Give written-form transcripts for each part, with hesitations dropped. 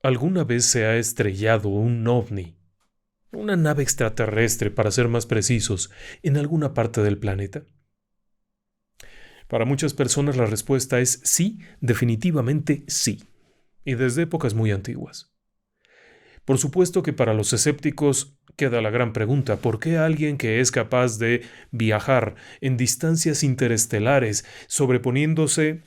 ¿Alguna vez se ha estrellado un ovni, una nave extraterrestre, para ser más precisos, en alguna parte del planeta? Para muchas personas la respuesta es sí, definitivamente sí, y desde épocas muy antiguas. Por supuesto que para los escépticos queda la gran pregunta: ¿por qué alguien que es capaz de viajar en distancias interestelares, sobreponiéndose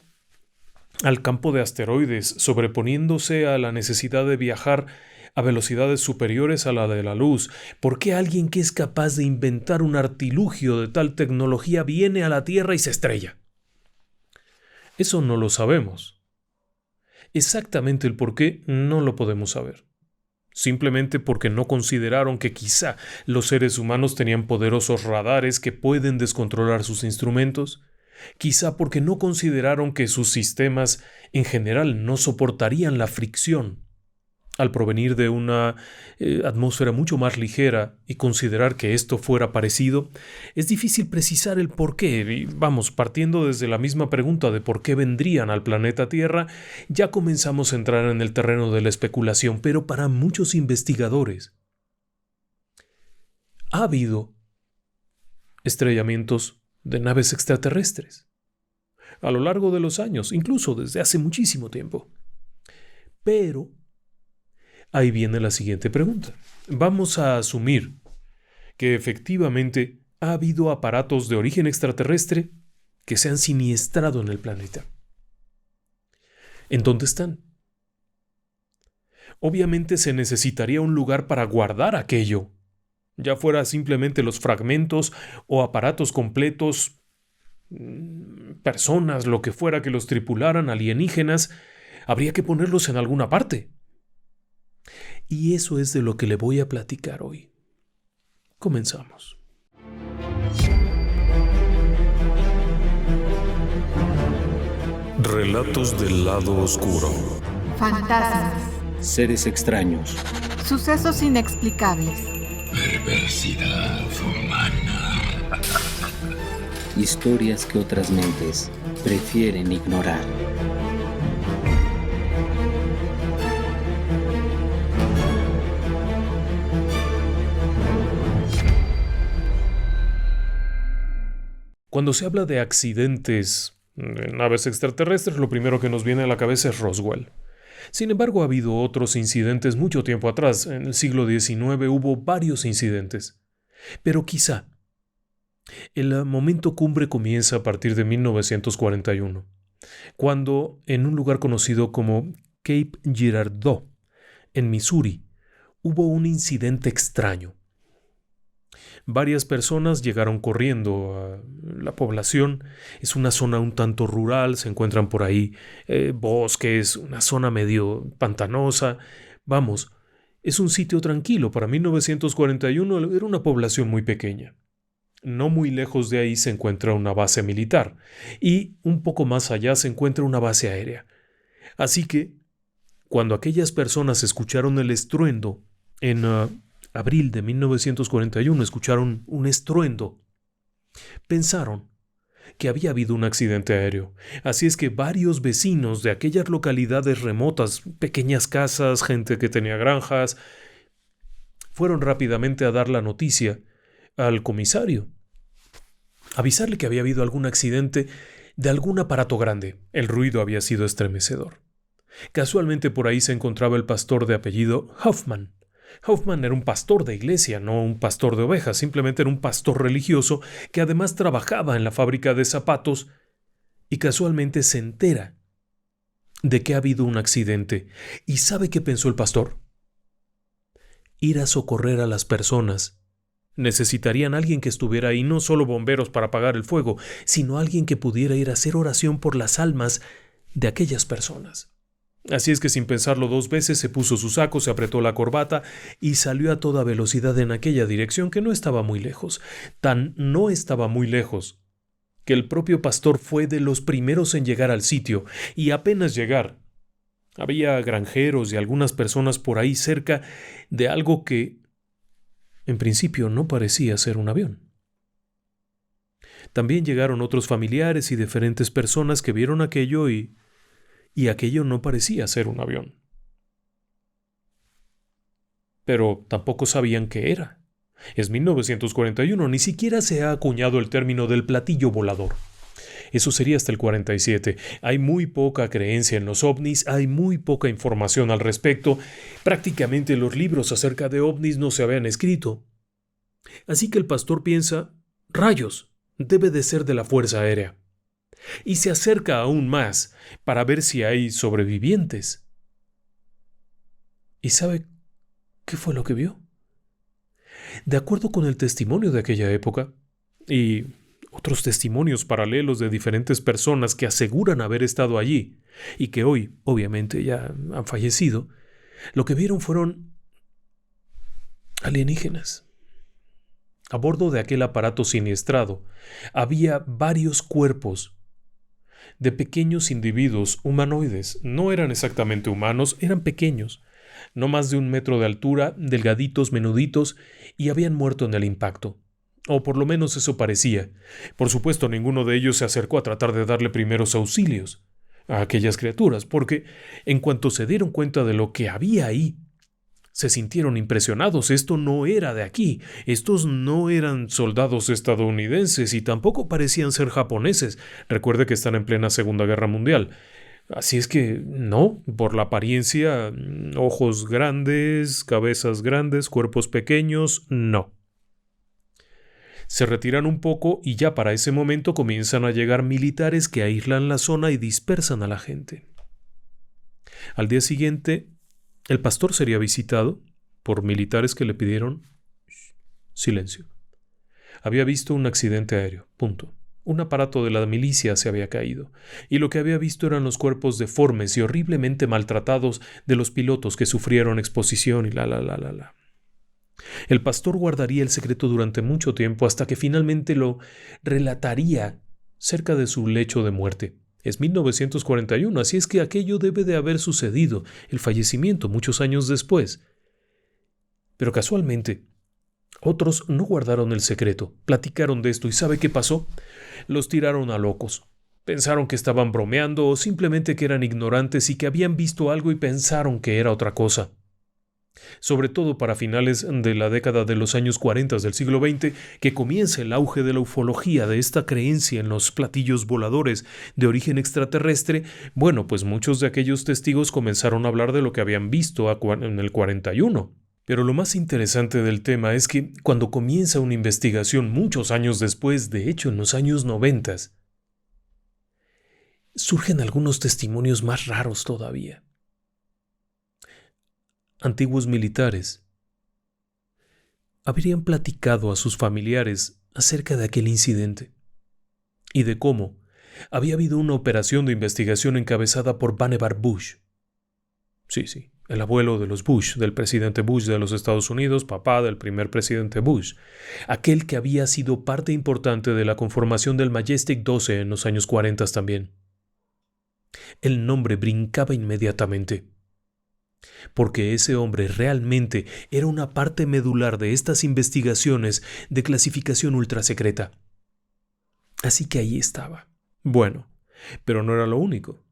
al campo de asteroides, sobreponiéndose a la necesidad de viajar a velocidades superiores a la de la luz, por qué alguien que es capaz de inventar un artilugio de tal tecnología viene a la Tierra y se estrella? Eso no lo sabemos. Exactamente el por qué no lo podemos saber. Simplemente porque no consideraron que quizá los seres humanos tenían poderosos radares que pueden descontrolar sus instrumentos, quizá porque no consideraron que sus sistemas en general no soportarían la fricción al provenir de una atmósfera mucho más ligera, y considerar que esto fuera parecido. Es difícil precisar el por qué, y vamos, partiendo desde la misma pregunta de por qué vendrían al planeta Tierra, ya comenzamos a entrar en el terreno de la especulación, pero para muchos investigadores ha habido estrellamientos de naves extraterrestres a lo largo de los años, incluso desde hace muchísimo tiempo. Pero ahí viene la siguiente pregunta. Vamos a asumir que efectivamente ha habido aparatos de origen extraterrestre que se han siniestrado en el planeta. ¿En dónde están? Obviamente se necesitaría un lugar para guardar aquello, ya fuera simplemente los fragmentos o aparatos completos, personas, lo que fuera que los tripularan, alienígenas. Habría que ponerlos en alguna parte. Y eso es de lo que le voy a platicar hoy. Comenzamos. Relatos del lado oscuro. Fantasmas, Seres extraños. sucesos inexplicables, Perversidad humana. Historias que otras mentes prefieren ignorar. Cuando se habla de accidentes de naves extraterrestres, lo primero que nos viene a la cabeza es Roswell. Sin embargo, ha habido otros incidentes mucho tiempo atrás. En el siglo XIX hubo varios incidentes. Pero quizá el momento cumbre comienza a partir de 1941, cuando en un lugar conocido como Cape Girardeau, en Missouri, hubo un incidente extraño. Varias personas llegaron corriendo a la población. Es una zona un tanto rural, se encuentran por ahí bosques, una zona medio pantanosa. Vamos, es un sitio tranquilo. Para 1941 era una población muy pequeña. No muy lejos de ahí se encuentra una base militar y un poco más allá se encuentra una base aérea. Así que, cuando aquellas personas escucharon el estruendo en abril de 1941, escucharon un estruendo, pensaron que había habido un accidente aéreo. Así es que varios vecinos de aquellas localidades remotas, pequeñas casas, gente que tenía granjas, fueron rápidamente a dar la noticia al comisario, avisarle que había habido algún accidente de algún aparato grande. El ruido había sido estremecedor. Casualmente por ahí se encontraba el pastor de apellido Hoffman. Hoffman era un pastor de iglesia, no un pastor de ovejas, simplemente era un pastor religioso que además trabajaba en la fábrica de zapatos, y casualmente se entera de que ha habido un accidente. ¿Y sabe qué pensó el pastor? Ir a socorrer a las personas. Necesitarían alguien que estuviera ahí, no solo bomberos para apagar el fuego, sino alguien que pudiera ir a hacer oración por las almas de aquellas personas. Así es que sin pensarlo dos veces se puso su saco, se apretó la corbata y salió a toda velocidad en aquella dirección, que no estaba muy lejos. Tan no estaba muy lejos que el propio pastor fue de los primeros en llegar al sitio, y apenas llegar, había granjeros y algunas personas por ahí cerca de algo que en principio no parecía ser un avión. También llegaron otros familiares y diferentes personas que vieron aquello y aquello no parecía ser un avión. pero tampoco sabían qué era. Es 1941, ni siquiera se ha acuñado el término del platillo volador. Eso sería hasta el 47. Hay muy poca creencia en los ovnis, hay muy poca información al respecto. Prácticamente los libros acerca de ovnis no se habían escrito. Así que el pastor piensa, rayos, debe de ser de la Fuerza Aérea. Y se acerca aún más para ver si hay sobrevivientes. ¿Y sabe qué fue lo que vio? De acuerdo con el testimonio de aquella época, y otros testimonios paralelos de diferentes personas que aseguran haber estado allí y que hoy, obviamente, ya han fallecido, lo que vieron fueron alienígenas. A bordo de aquel aparato siniestrado había varios cuerpos de pequeños individuos humanoides. No eran exactamente humanos, eran pequeños, no más de 1 metro de altura, delgaditos, menuditos, y habían muerto en el impacto. O por lo menos eso parecía. Por supuesto, ninguno de ellos se acercó a tratar de darle primeros auxilios a aquellas criaturas, porque en cuanto se dieron cuenta de lo que había ahí, se sintieron impresionados. Esto no era de aquí. Estos no eran soldados estadounidenses y tampoco parecían ser japoneses. Recuerde que están en plena Segunda Guerra Mundial. Así es que no, por la apariencia, ojos grandes, cabezas grandes, cuerpos pequeños, no. Se retiran un poco y ya para ese momento comienzan a llegar militares que aíslan la zona y dispersan a la gente. Al día siguiente, el pastor sería visitado por militares que le pidieron silencio. Había visto un accidente aéreo, punto. Un aparato de la milicia se había caído, y lo que había visto eran los cuerpos deformes y horriblemente maltratados de los pilotos que sufrieron exposición y la. El pastor guardaría el secreto durante mucho tiempo hasta que finalmente lo relataría cerca de su lecho de muerte. Es 1941, así es que aquello debe de haber sucedido, el fallecimiento muchos años después. Pero casualmente, otros no guardaron el secreto, platicaron de esto y ¿sabe qué pasó? Los tiraron a locos. Pensaron que estaban bromeando o simplemente que eran ignorantes y que habían visto algo y pensaron que era otra cosa. Sobre todo para finales de la década de los años 40 del siglo XX, que comienza el auge de la ufología, de esta creencia en los platillos voladores de origen extraterrestre, bueno, pues muchos de aquellos testigos comenzaron a hablar de lo que habían visto en el 41. Pero lo más interesante del tema es que cuando comienza una investigación muchos años después, de hecho en los años 90, surgen algunos testimonios más raros todavía. Antiguos militares habrían platicado a sus familiares acerca de aquel incidente y de cómo había habido una operación de investigación encabezada por Vannevar Bush. Sí, el abuelo de los Bush, del presidente Bush de los Estados Unidos, papá del primer presidente Bush, aquel que había sido parte importante de la conformación del Majestic 12 en los años 40 también. El nombre brincaba inmediatamente, porque ese hombre realmente era una parte medular de estas investigaciones de clasificación ultrasecreta. Así que ahí estaba. Bueno, pero no era lo único.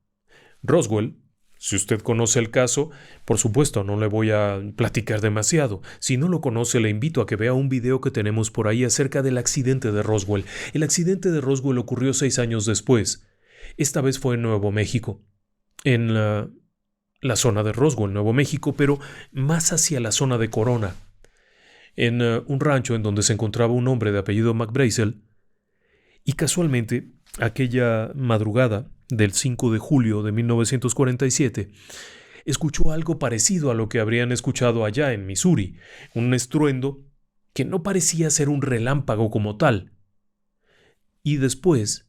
Roswell, si usted conoce el caso, por supuesto no le voy a platicar demasiado. Si no lo conoce, le invito a que vea un video que tenemos por ahí acerca del accidente de Roswell. El accidente de Roswell ocurrió 6 años después. Esta vez fue en Nuevo México, en la zona de Roswell, Nuevo México, pero más hacia la zona de Corona, en un rancho en donde se encontraba un hombre de apellido McBrazel, y casualmente, aquella madrugada del 5 de julio de 1947, escuchó algo parecido a lo que habrían escuchado allá en Missouri, un estruendo que no parecía ser un relámpago como tal. Y después,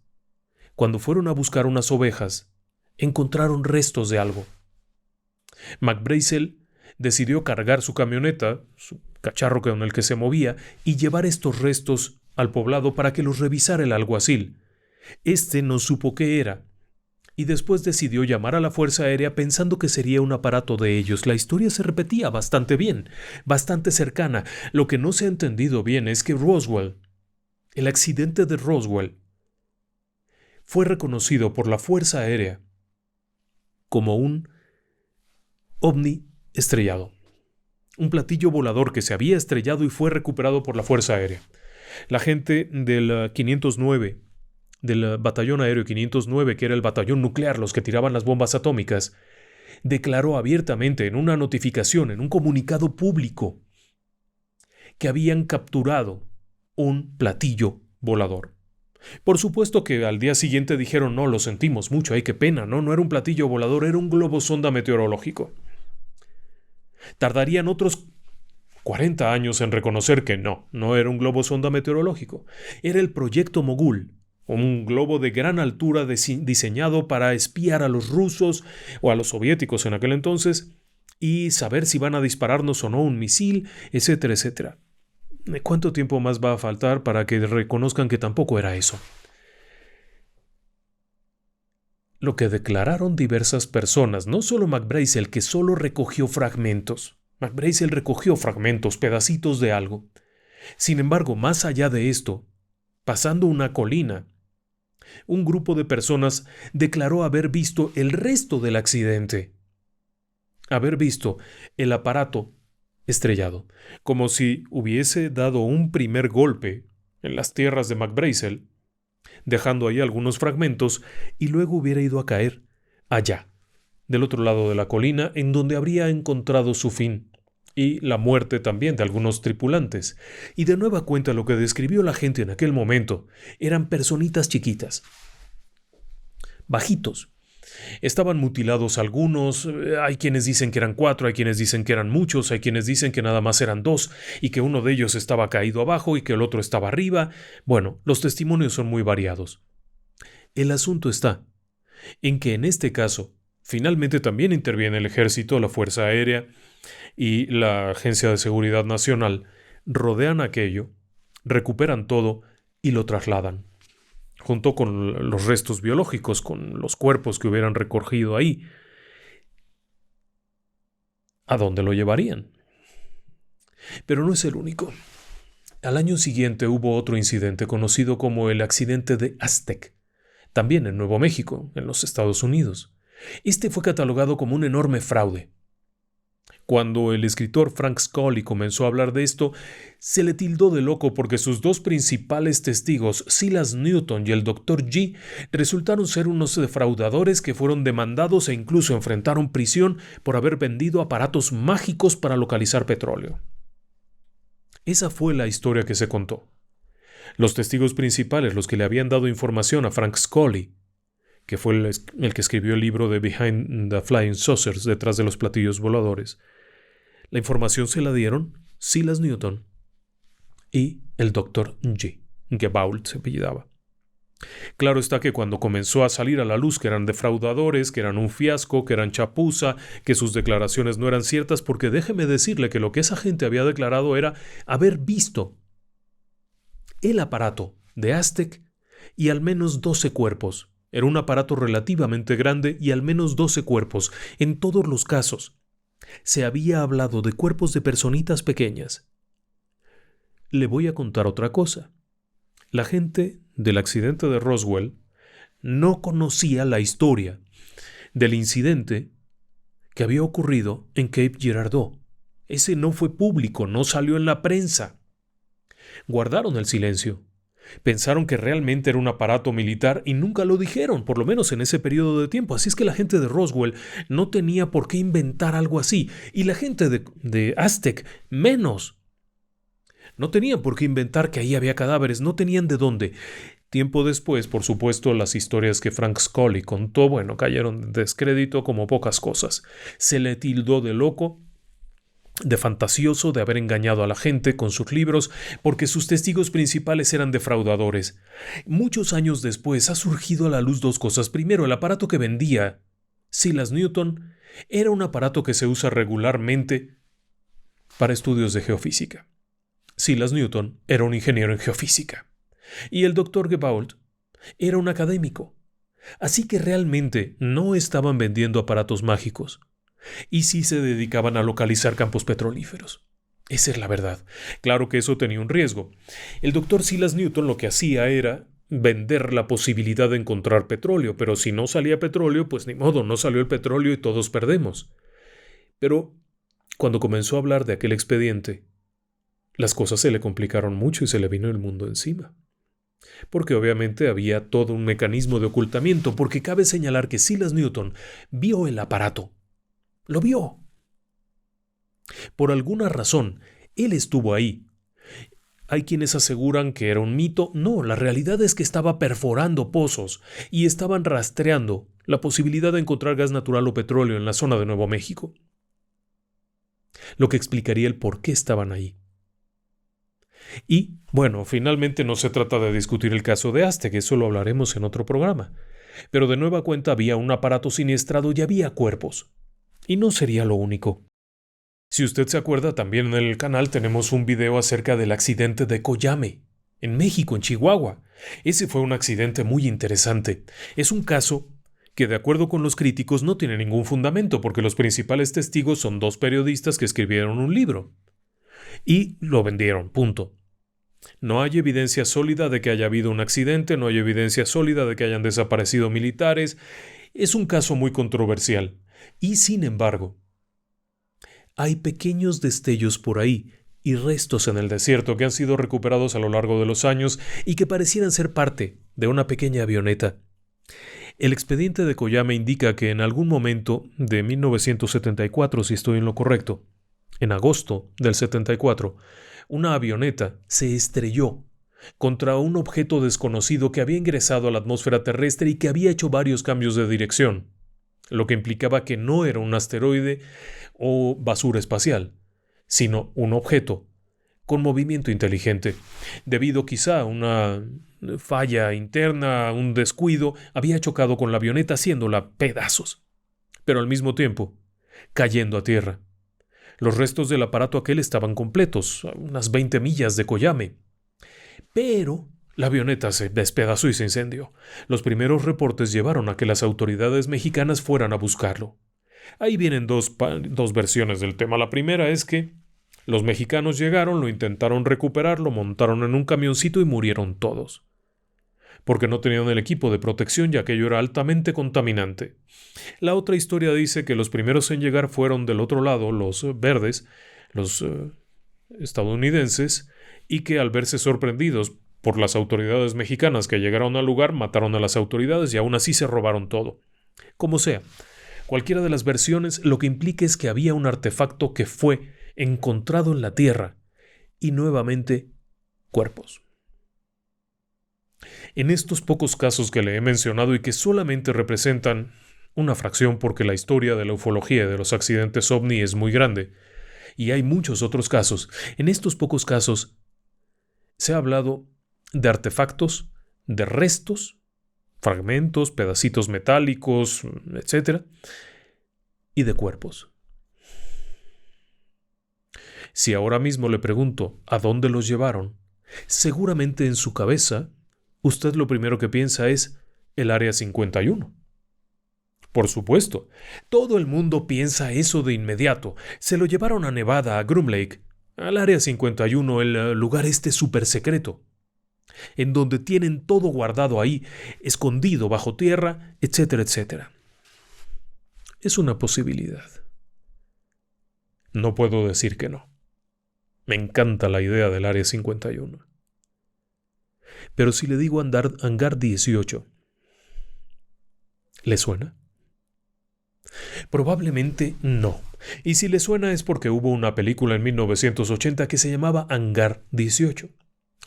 cuando fueron a buscar unas ovejas, encontraron restos de algo. McBrazel decidió cargar su camioneta, su cacharro con el que se movía, y llevar estos restos al poblado para que los revisara el alguacil. Este no supo qué era, y después decidió llamar a la Fuerza Aérea pensando que sería un aparato de ellos. La historia se repetía bastante bien, bastante cercana. Lo que no se ha entendido bien es que Roswell, el accidente de Roswell, fue reconocido por la Fuerza Aérea como un ovni estrellado. un platillo volador que se había estrellado y fue recuperado por la Fuerza Aérea. La gente del 509, del batallón aéreo 509, que era el batallón nuclear, los que tiraban las bombas atómicas, declaró abiertamente en una notificación, en un comunicado público, que habían capturado un platillo volador. Por supuesto que al día siguiente dijeron, no, lo sentimos mucho, ay, qué pena, no era un platillo volador, era un globo sonda meteorológico. Tardarían otros 40 años en reconocer que no era un globo sonda meteorológico, era el proyecto Mogul, un globo de gran altura diseñado para espiar a los rusos o a los soviéticos en aquel entonces y saber si van a dispararnos o no un misil, etcétera, etcétera. ¿Cuánto tiempo más va a faltar para que reconozcan que tampoco era eso? Lo que declararon diversas personas, no solo McBrazel, que solo recogió fragmentos. McBrazel recogió fragmentos, pedacitos de algo. Sin embargo, más allá de esto, pasando una colina, un grupo de personas declaró haber visto el resto del accidente. Haber visto el aparato estrellado, como si hubiese dado un primer golpe en las tierras de McBrazel, dejando ahí algunos fragmentos, y luego hubiera ido a caer allá, del otro lado de la colina, en donde habría encontrado su fin, y la muerte también de algunos tripulantes. Y de nueva cuenta lo que describió la gente en aquel momento eran personitas chiquitas, bajitos. Estaban mutilados algunos, hay quienes dicen que eran 4, hay quienes dicen que eran muchos, hay quienes dicen que nada más eran 2 y que uno de ellos estaba caído abajo y que el otro estaba arriba. Bueno, los testimonios son muy variados. El asunto está en que en este caso finalmente también interviene el ejército, la Fuerza Aérea y la Agencia de Seguridad Nacional, rodean aquello, recuperan todo y lo trasladan, junto con los restos biológicos, con los cuerpos que hubieran recogido ahí. ¿A dónde lo llevarían? Pero no es el único. Al año siguiente hubo otro incidente conocido como el accidente de Aztec, también en Nuevo México, en los Estados Unidos. Este fue catalogado como un enorme fraude. Cuando el escritor Frank Scully comenzó a hablar de esto, se le tildó de loco porque sus dos principales testigos, Silas Newton y el Dr. G, resultaron ser unos defraudadores que fueron demandados e incluso enfrentaron prisión por haber vendido aparatos mágicos para localizar petróleo. Esa fue la historia que se contó. Los testigos principales, los que le habían dado información a Frank Scully, que fue el que escribió el libro de Behind the Flying Saucers, detrás de los platillos voladores, la información se la dieron Silas Newton y el Dr. G. Gebault se apellidaba. Claro está que cuando comenzó a salir a la luz que eran defraudadores, que eran un fiasco, que eran chapuza, que sus declaraciones no eran ciertas, porque déjeme decirle que lo que esa gente había declarado era haber visto el aparato de Aztec y al menos 12 cuerpos. Era un aparato relativamente grande y al menos 12 cuerpos. En todos los casos, se había hablado de cuerpos de personitas pequeñas. Le voy a contar otra cosa. La gente del accidente de Roswell no conocía la historia del incidente que había ocurrido en Cape Girardeau. Ese no fue público, no salió en la prensa. Guardaron el silencio. Pensaron que realmente era un aparato militar y nunca lo dijeron, por lo menos en ese periodo de tiempo. Así es que la gente de Roswell no tenía por qué inventar algo así. Y la gente de Aztec menos. No tenían por qué inventar que ahí había cadáveres, no tenían de dónde. Tiempo después, por supuesto, las historias que Frank Scully contó, cayeron en descrédito como pocas cosas. Se le tildó de loco, de fantasioso, de haber engañado a la gente con sus libros, porque sus testigos principales eran defraudadores. Muchos años después ha surgido a la luz dos cosas. Primero, el aparato que vendía Silas Newton era un aparato que se usa regularmente para estudios de geofísica. Silas Newton era un ingeniero en geofísica. Y el Dr. Gebault era un académico. Así que realmente no estaban vendiendo aparatos mágicos. Y sí se dedicaban a localizar campos petrolíferos. Esa es la verdad. Claro que eso tenía un riesgo. El doctor Silas Newton lo que hacía era vender la posibilidad de encontrar petróleo, pero si no salía petróleo, pues ni modo, no salió el petróleo y todos perdemos. Pero Cuando comenzó a hablar de aquel expediente, las cosas se le complicaron mucho y se le vino el mundo encima. Porque obviamente había todo un mecanismo de ocultamiento, porque cabe señalar que Silas Newton vio el aparato. Lo vio. Por alguna razón, él estuvo ahí. Hay quienes aseguran que era un mito. No, la realidad es que estaba perforando pozos y estaban rastreando la posibilidad de encontrar gas natural o petróleo en la zona de Nuevo México. Lo que explicaría el por qué estaban ahí. Y, bueno, finalmente no se trata de discutir el caso de Aztec, eso lo hablaremos en otro programa. Pero de nueva cuenta había un aparato siniestrado y había cuerpos. Y no sería lo único. Si usted se acuerda, también en el canal tenemos un video acerca del accidente de Coyame, en México, en Chihuahua. Ese fue un accidente muy interesante. Es un caso que, de acuerdo con los críticos, no tiene ningún fundamento, porque los principales testigos son 2 periodistas que escribieron un libro. Y lo vendieron, punto. No hay evidencia sólida de que haya habido un accidente, no hay evidencia sólida de que hayan desaparecido militares. Es un caso muy controversial. Y sin embargo, hay pequeños destellos por ahí y restos en el desierto que han sido recuperados a lo largo de los años y que parecieran ser parte de una pequeña avioneta. El expediente de Coyame indica que en algún momento de 1974, si estoy en lo correcto, en agosto del 74, una avioneta se estrelló contra un objeto desconocido que había ingresado a la atmósfera terrestre y que había hecho varios cambios de dirección, lo que implicaba que no era un asteroide o basura espacial, sino un objeto con movimiento inteligente. Debido quizá a una falla interna, a un descuido, había chocado con la avioneta haciéndola pedazos, pero al mismo tiempo cayendo a tierra. Los restos del aparato aquel estaban completos, a unas 20 millas de Coyame. Pero la avioneta se despedazó y se incendió. Los primeros reportes llevaron a que las autoridades mexicanas fueran a buscarlo. Ahí vienen dos versiones del tema. La primera es que los mexicanos llegaron, lo intentaron recuperar, lo montaron en un camioncito y murieron todos, porque no tenían el equipo de protección y aquello era altamente contaminante. La otra historia dice que los primeros en llegar fueron del otro lado, los verdes, los estadounidenses, y que al verse sorprendidos por las autoridades mexicanas que llegaron al lugar, mataron a las autoridades y aún así se robaron todo. Como sea, cualquiera de las versiones, lo que implica es que había un artefacto que fue encontrado en la tierra y nuevamente cuerpos. En estos pocos casos que le he mencionado y que solamente representan una fracción porque la historia de la ufología y de los accidentes ovni es muy grande, y hay muchos otros casos, en estos pocos casos se ha hablado de artefactos, de restos, fragmentos, pedacitos metálicos, etc., y de cuerpos. Si ahora mismo le pregunto a dónde los llevaron, seguramente en su cabeza usted lo primero que piensa es el Área 51. Por supuesto, todo el mundo piensa eso de inmediato. Se lo llevaron a Nevada, a Groom Lake, al Área 51, el lugar súper secreto, en donde tienen todo guardado ahí, escondido bajo tierra, etcétera, etcétera. Es una posibilidad. No puedo decir que no. Me encanta la idea del Área 51. Pero si le digo Hangar 18, ¿le suena? Probablemente no. Y si le suena es porque hubo una película en 1980 que se llamaba Hangar 18.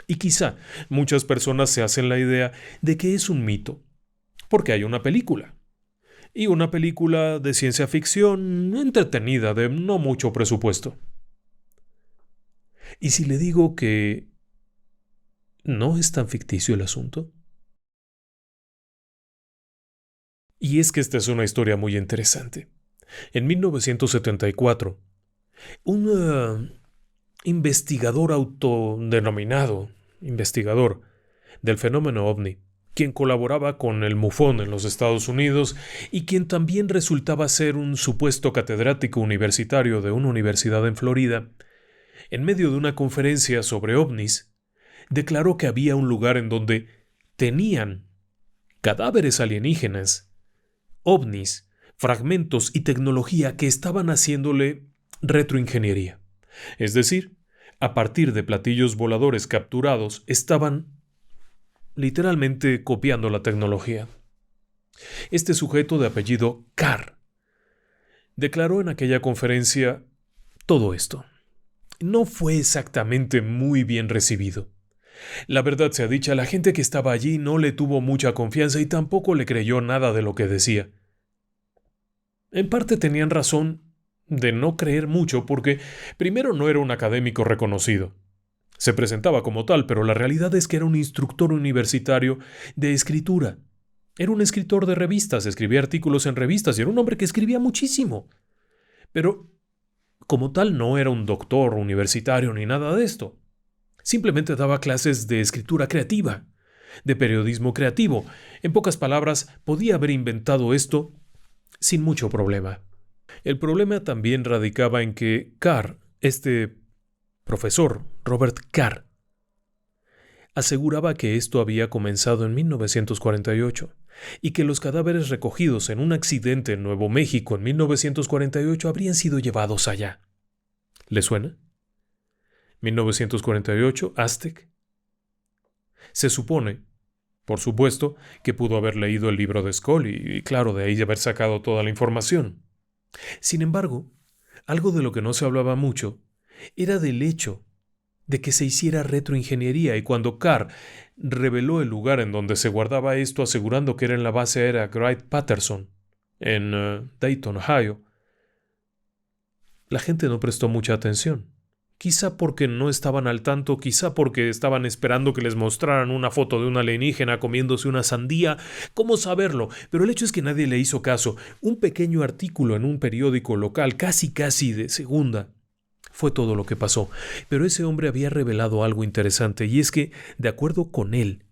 Y quizá muchas personas se hacen la idea de que es un mito, porque hay una película. Y una película de ciencia ficción entretenida, de no mucho presupuesto. ¿Y si le digo que no es tan ficticio el asunto? Y es que esta es una historia muy interesante. En 1974, un investigador autodenominado investigador del fenómeno ovni, quien colaboraba con el MUFON en los Estados Unidos y quien también resultaba ser un supuesto catedrático universitario de una universidad en Florida, en medio de una conferencia sobre ovnis, declaró que había un lugar en donde tenían cadáveres alienígenas, ovnis, fragmentos y tecnología que estaban haciéndole retroingeniería. Es decir, a partir de platillos voladores capturados, estaban literalmente copiando la tecnología. Este sujeto de apellido Carr declaró en aquella conferencia todo esto. No fue exactamente muy bien recibido. La verdad sea dicha, la gente que estaba allí no le tuvo mucha confianza y tampoco le creyó nada de lo que decía. En parte tenían razón de no creer mucho porque, primero, no era un académico reconocido. Se presentaba como tal, pero la realidad es que era un instructor universitario de escritura. Era un escritor de revistas, escribía artículos en revistas y era un hombre que escribía muchísimo. Pero, como tal, no era un doctor universitario ni nada de esto. Simplemente daba clases de escritura creativa, de periodismo creativo. En pocas palabras, podía haber inventado esto sin mucho problema. El problema también radicaba en que Carr, este profesor, Robert Carr, aseguraba que esto había comenzado en 1948 y que los cadáveres recogidos en un accidente en Nuevo México en 1948 habrían sido llevados allá. ¿Le suena? 1948, Aztec. Se supone, por supuesto, que pudo haber leído el libro de Scully y, claro, de ahí haber sacado toda la información. Sin embargo, algo de lo que no se hablaba mucho era del hecho de que se hiciera retroingeniería, y cuando Carr reveló el lugar en donde se guardaba esto, asegurando que era en la base aérea Wright-Patterson, en Dayton, Ohio, la gente no prestó mucha atención. Quizá porque no estaban al tanto, quizá porque estaban esperando que les mostraran una foto de un alienígena comiéndose una sandía. ¿Cómo saberlo? Pero el hecho es que nadie le hizo caso. Un pequeño artículo en un periódico local, casi de segunda, fue todo lo que pasó. Pero ese hombre había revelado algo interesante, y es que, de acuerdo con él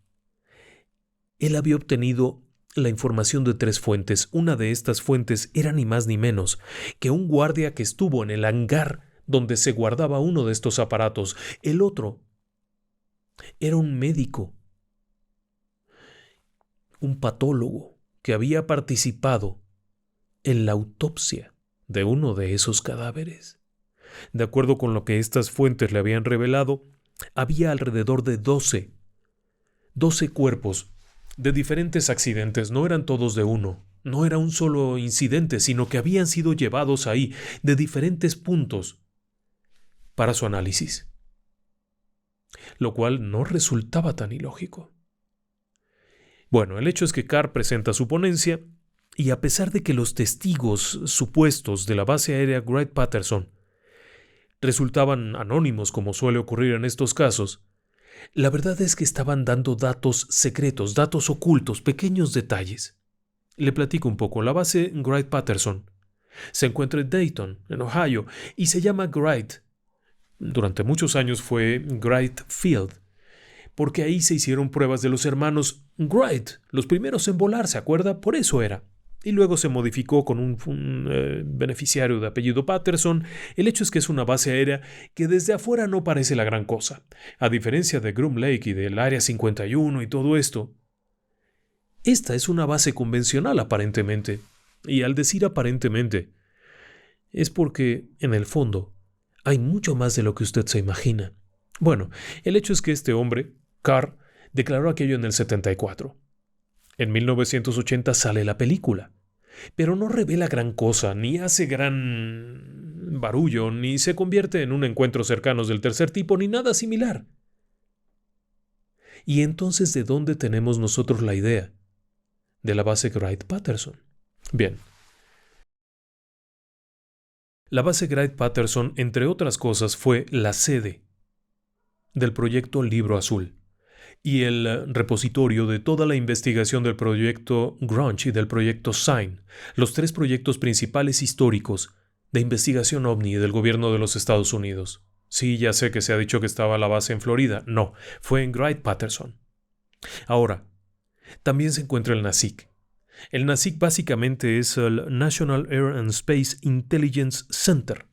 había obtenido la información de 3 fuentes. Una de estas fuentes era ni más ni menos que un guardia que estuvo en el hangar donde se guardaba uno de estos aparatos. El otro era un médico, un patólogo, que había participado en la autopsia de uno de esos cadáveres. De acuerdo con lo que estas fuentes le habían revelado, había alrededor de 12 cuerpos de diferentes accidentes. No eran todos de uno, no era un solo incidente, sino que habían sido llevados ahí de diferentes puntos para su análisis, lo cual no resultaba tan ilógico. Bueno, el hecho es que Carr presenta su ponencia y, a pesar de que los testigos supuestos de la base aérea Wright-Patterson resultaban anónimos, como suele ocurrir en estos casos, la verdad es que estaban dando datos secretos, datos ocultos, pequeños detalles. Le platico un poco. La base Wright-Patterson se encuentra en Dayton, en Ohio, y se llama Wright. Durante muchos años fue Wright Field, porque ahí se hicieron pruebas de los hermanos Wright, los primeros en volar, ¿se acuerda? Por eso era. Y luego se modificó con un beneficiario de apellido Patterson. El hecho es que es una base aérea que desde afuera no parece la gran cosa. A diferencia de Groom Lake y del Área 51 y todo esto, esta es una base convencional aparentemente. Y al decir aparentemente, es porque, en el fondo, hay mucho más de lo que usted se imagina. Bueno, el hecho es que este hombre, Carr, declaró aquello en el 74. En 1980 sale la película, pero no revela gran cosa, ni hace gran barullo, ni se convierte en un encuentro cercanos del tercer tipo, ni nada similar. ¿Y entonces de dónde tenemos nosotros la idea de la base Wright-Patterson? Bien. La base Wright-Patterson, entre otras cosas, fue la sede del proyecto Libro Azul y el repositorio de toda la investigación del proyecto Grunge y del proyecto Sign, los 3 proyectos principales históricos de investigación ovni del gobierno de los Estados Unidos. Sí, ya sé que se ha dicho que estaba la base en Florida. No, fue en Wright-Patterson. Ahora, también se encuentra el NASIC. El NASIC básicamente es el National Air and Space Intelligence Center,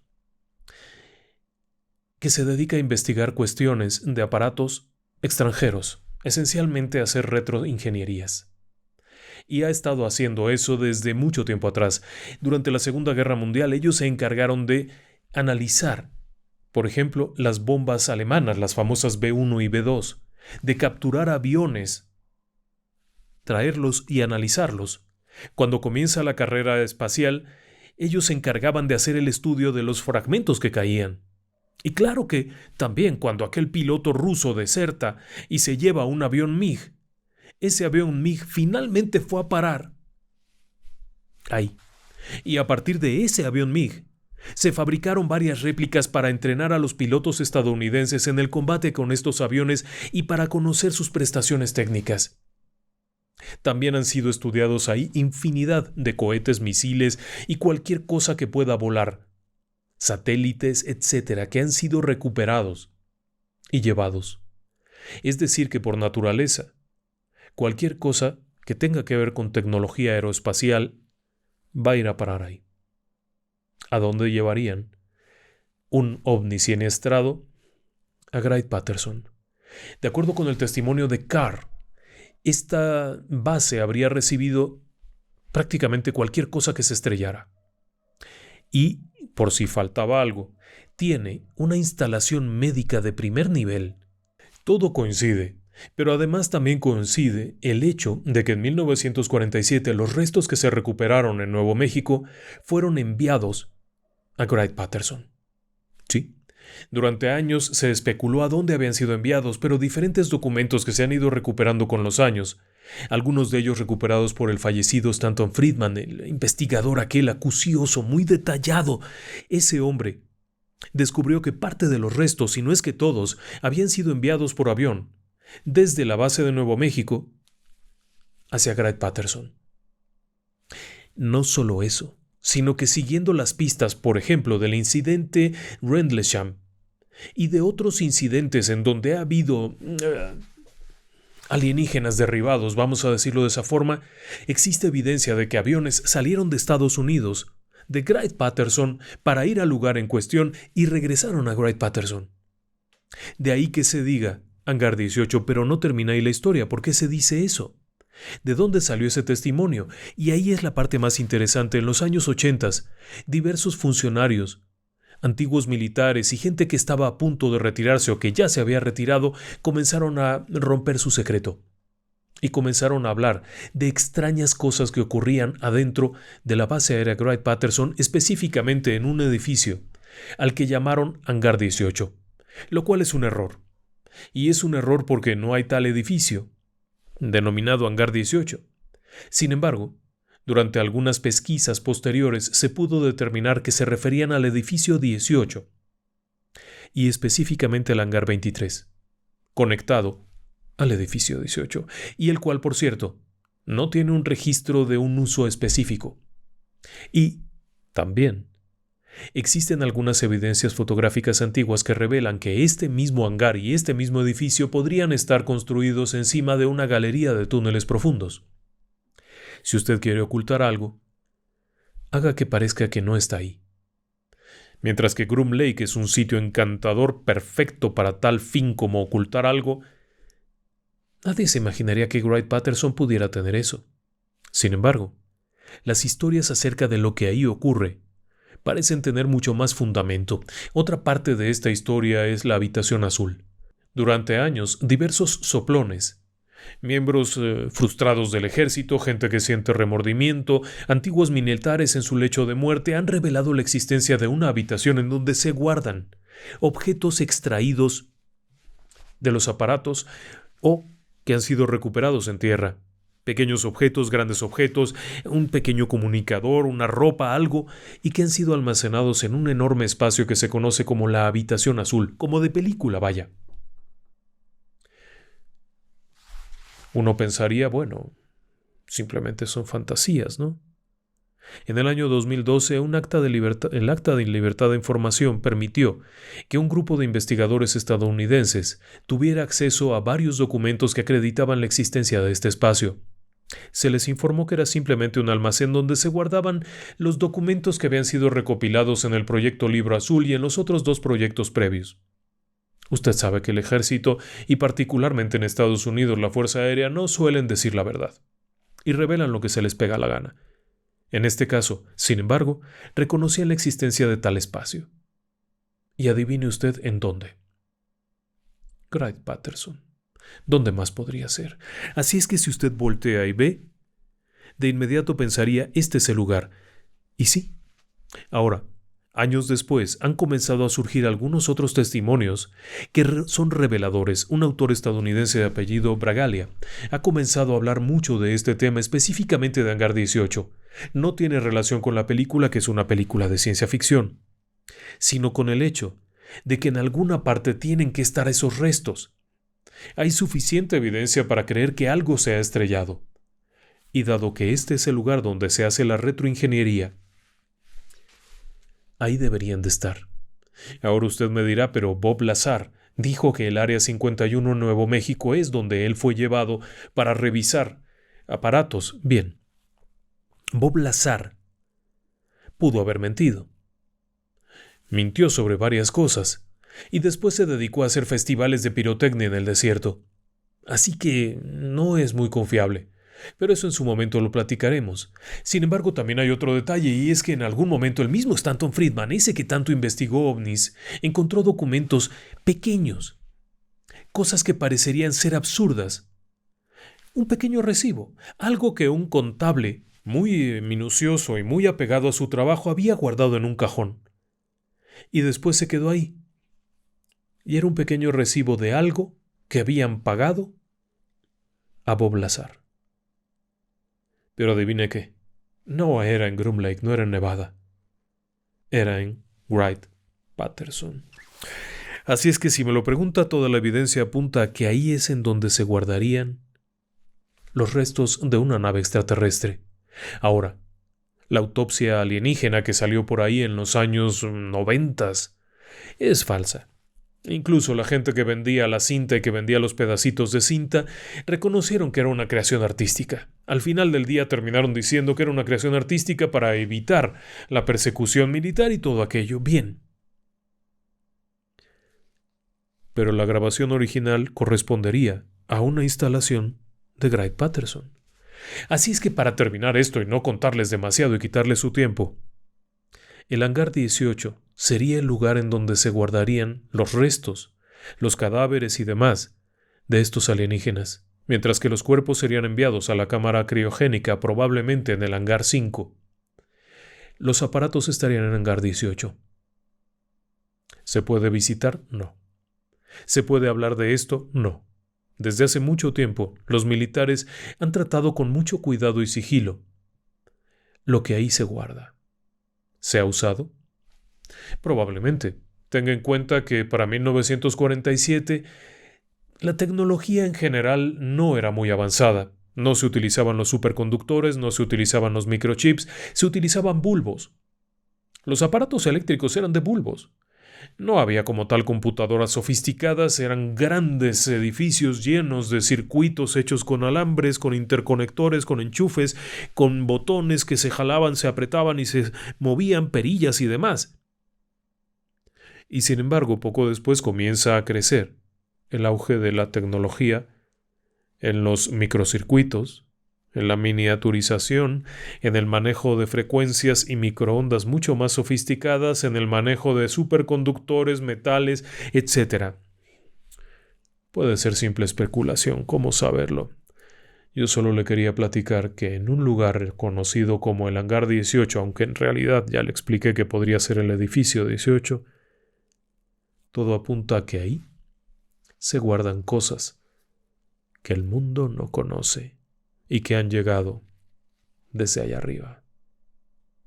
que se dedica a investigar cuestiones de aparatos extranjeros, esencialmente a hacer retroingenierías. Y ha estado haciendo eso desde mucho tiempo atrás. Durante la Segunda Guerra Mundial ellos se encargaron de analizar, por ejemplo, las bombas alemanas, las famosas B-1 y B-2, de capturar aviones, traerlos y analizarlos. Cuando comienza la carrera espacial, ellos se encargaban de hacer el estudio de los fragmentos que caían. Y claro que también cuando aquel piloto ruso deserta y se lleva un avión MiG, ese avión MiG finalmente fue a parar ahí. Y a partir de ese avión MiG, se fabricaron varias réplicas para entrenar a los pilotos estadounidenses en el combate con estos aviones y para conocer sus prestaciones técnicas. También han sido estudiados ahí infinidad de cohetes, misiles y cualquier cosa que pueda volar, satélites, etcétera, que han sido recuperados y llevados. Es decir, que por naturaleza, cualquier cosa que tenga que ver con tecnología aeroespacial va a ir a parar ahí. ¿A dónde llevarían un ovni siniestrado? A Wright-Patterson. De acuerdo con el testimonio de Carr, esta base habría recibido prácticamente cualquier cosa que se estrellara. Y, por si faltaba algo, tiene una instalación médica de primer nivel. Todo coincide, pero además también coincide el hecho de que en 1947 los restos que se recuperaron en Nuevo México fueron enviados a Wright-Patterson. Sí. Durante años se especuló a dónde habían sido enviados, pero diferentes documentos que se han ido recuperando con los años, algunos de ellos recuperados por el fallecido Stanton Friedman, el investigador aquel acucioso, muy detallado. Ese hombre descubrió que parte de los restos, si no es que todos, habían sido enviados por avión desde la base de Nuevo México hacia Wright-Patterson. No solo eso, sino que siguiendo las pistas, por ejemplo, del incidente Rendlesham y de otros incidentes en donde ha habido alienígenas derribados, vamos a decirlo de esa forma, existe evidencia de que aviones salieron de Estados Unidos, de Wright-Patterson, para ir al lugar en cuestión y regresaron a Wright-Patterson. De ahí que se diga Hangar 18, pero no termina ahí la historia. ¿Por qué se dice eso? ¿De dónde salió ese testimonio? Y ahí es la parte más interesante. En los años 80, diversos funcionarios, antiguos militares y gente que estaba a punto de retirarse o que ya se había retirado, comenzaron a romper su secreto y comenzaron a hablar de extrañas cosas que ocurrían adentro de la base aérea Wright-Patterson, específicamente en un edificio al que llamaron Hangar 18, lo cual es un error. Y es un error porque no hay tal edificio denominado Hangar 18. Sin embargo, durante algunas pesquisas posteriores se pudo determinar que se referían al edificio 18 y específicamente al Hangar 23, conectado al edificio 18, y el cual, por cierto, no tiene un registro de un uso específico. Y también existen algunas evidencias fotográficas antiguas que revelan que este mismo hangar y este mismo edificio podrían estar construidos encima de una galería de túneles profundos. Si usted quiere ocultar algo, haga que parezca que no está ahí. Mientras que Groom Lake es un sitio encantador perfecto para tal fin como ocultar algo, nadie se imaginaría que Wright-Patterson pudiera tener eso. Sin embargo, las historias acerca de lo que ahí ocurre parecen tener mucho más fundamento. Otra parte de esta historia es la habitación azul. Durante años, diversos soplones, miembros frustrados del ejército, gente que siente remordimiento, antiguos militares en su lecho de muerte han revelado la existencia de una habitación en donde se guardan objetos extraídos de los aparatos o que han sido recuperados en tierra. Pequeños objetos, grandes objetos, un pequeño comunicador, una ropa, algo, y que han sido almacenados en un enorme espacio que se conoce como la habitación azul, como de película, vaya. Uno pensaría, bueno, simplemente son fantasías, ¿no? En el año 2012, el Acta de Libertad de Información permitió que un grupo de investigadores estadounidenses tuviera acceso a varios documentos que acreditaban la existencia de este espacio. Se les informó que era simplemente un almacén donde se guardaban los documentos que habían sido recopilados en el proyecto Libro Azul y en los otros dos proyectos previos. Usted sabe que el ejército, y particularmente en Estados Unidos la Fuerza Aérea, no suelen decir la verdad, y revelan lo que se les pega la gana. En este caso, sin embargo, reconocían la existencia de tal espacio. Y adivine usted en dónde. Wright Patterson. ¿Dónde más podría ser? Así es que si usted voltea y ve, de inmediato pensaría, este es el lugar. Y sí. Ahora, años después, han comenzado a surgir algunos otros testimonios que son reveladores. Un autor estadounidense de apellido Bragalia ha comenzado a hablar mucho de este tema, específicamente de Hangar 18. No tiene relación con la película, que es una película de ciencia ficción, sino con el hecho de que en alguna parte tienen que estar esos restos. Hay suficiente evidencia para creer que algo se ha estrellado. Y dado que este es el lugar donde se hace la retroingeniería, ahí deberían de estar. Ahora usted me dirá, pero Bob Lazar dijo que el Área 51 en Nuevo México es donde él fue llevado para revisar aparatos. Bien, Bob Lazar pudo haber mentido. Mintió sobre varias cosas y después se dedicó a hacer festivales de pirotecnia en el desierto. Así que no es muy confiable. Pero eso en su momento lo platicaremos. Sin embargo, también hay otro detalle, y es que en algún momento el mismo Stanton Friedman, ese que tanto investigó ovnis, encontró documentos pequeños, cosas que parecerían ser absurdas. Un pequeño recibo, algo que un contable muy minucioso y muy apegado a su trabajo había guardado en un cajón. Y después se quedó ahí. Y era un pequeño recibo de algo que habían pagado a Bob Lazar. Pero adivine qué, no era en Groom Lake, no era en Nevada. Era en Wright Patterson. Así es que si me lo pregunta, toda la evidencia apunta a que ahí es en donde se guardarían los restos de una nave extraterrestre. Ahora, la autopsia alienígena que salió por ahí en los años 90 es falsa. Incluso la gente que vendía la cinta y que vendía los pedacitos de cinta reconocieron que era una creación artística. Al final del día terminaron diciendo que era una creación artística para evitar la persecución militar y todo aquello. Bien. Pero la grabación original correspondería a una instalación de Wright Patterson. Así es que para terminar esto y no contarles demasiado y quitarles su tiempo, el Hangar 18 sería el lugar en donde se guardarían los restos, los cadáveres y demás de estos alienígenas, mientras que los cuerpos serían enviados a la cámara criogénica, probablemente en el Hangar 5. Los aparatos estarían en el Hangar 18. ¿Se puede visitar? No. ¿Se puede hablar de esto? No. Desde hace mucho tiempo, los militares han tratado con mucho cuidado y sigilo lo que ahí se guarda. ¿Se ha usado? Probablemente. Tenga en cuenta que para 1947 la tecnología en general no era muy avanzada. No se utilizaban los superconductores, no se utilizaban los microchips, se utilizaban bulbos. Los aparatos eléctricos eran de bulbos. No había como tal computadoras sofisticadas, eran grandes edificios llenos de circuitos hechos con alambres, con interconectores, con enchufes, con botones que se jalaban, se apretaban y se movían, perillas y demás. Y sin embargo, poco después comienza a crecer el auge de la tecnología en los microcircuitos, en la miniaturización, en el manejo de frecuencias y microondas mucho más sofisticadas, en el manejo de superconductores, metales, etc. Puede ser simple especulación, ¿cómo saberlo? Yo solo le quería platicar que en un lugar conocido como el Hangar 18, aunque en realidad ya le expliqué que podría ser el edificio 18, todo apunta a que ahí se guardan cosas que el mundo no conoce y que han llegado desde allá arriba.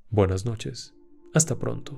Buenas noches. Hasta pronto.